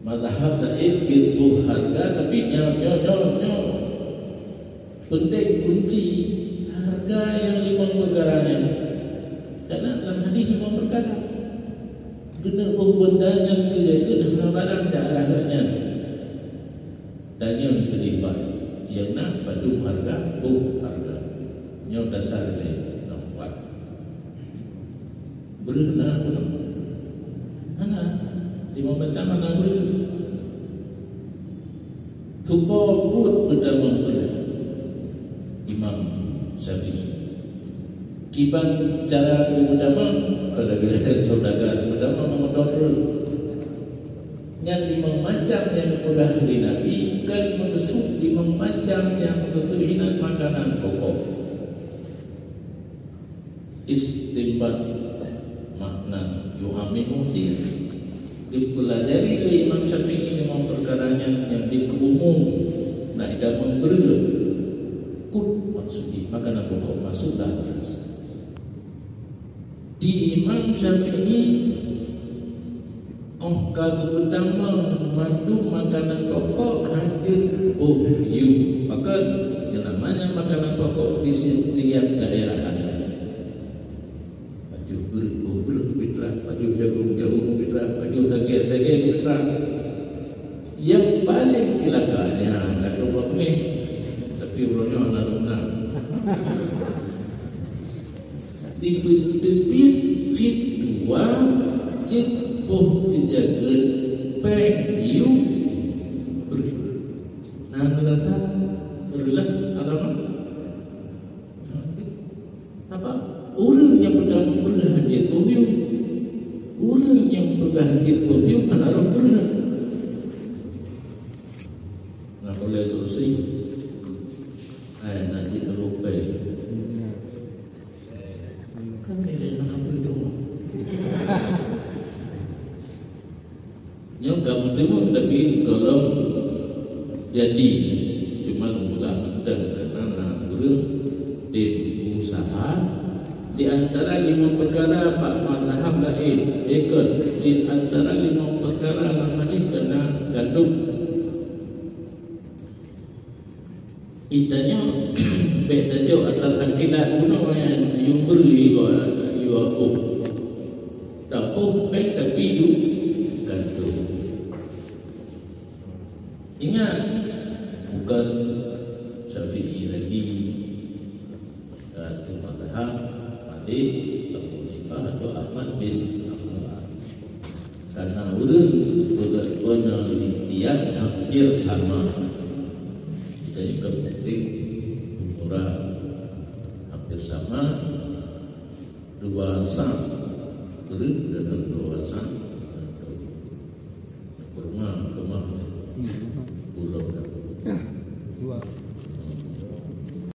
Mazhab lain gitu harga tapi nyo penting kunci harga yang 5 perkaranya. Karena dalam hadis 5 perkara kena benda yang kejadian barang darahnya dan yang kedua yang nak padu harga harga nyo dasar le nampak berena mana 5 macam mana tubo put berdamang Imam Syafi'i kiban cara berdamang kalau kita saudagar berdamang mengotor yang 5 macam yang mudah di Nabi kan mengesuk 5 macam yang kesuhinan makanan pokok istimbat makna yuhami musir dipelajari oleh Imam Syafi'i 5 perkaranya yang diumum nah tidak memberi kut maksudnya makanan pokok masuklah terus di Imam Syafi'i kalau pertama mandu makanan pokok hadir buhyu maka yang namanya makanan pokok di setiap daerah ada baju ber fitrah, baju jagung fitrah, baju daging fitrah. Yang paling celakanya kata orang ni tapi orangnya anak-anak di tepi fitwa jepoh kejagaan peng yu nah merata berlah agama apa orang yang pedang berlah jepoh yu orang yang pegang jepoh yu menaruh berlah nah boleh solusi nak diterupai kan ini nak begitu nyo kamu timun tapi kalau jadi cuma mudah dan karena guru tim usaha di antara 5 perkara pak mazhab lain ikut di antara 5 perkara namanya kena gandum itanya beda jauh atas akilat guna yang beri yu aku dapur baik tapi yu gandum. Ingat bukan Syafi'i lagi dan mazhab Malik, Abu Hanifah atau Ahmad bin Hanbal. Karena orang penelitian hampir sama. Kita juga penting murah hampir sama dua sam berit dengan dua sam kurma pulau.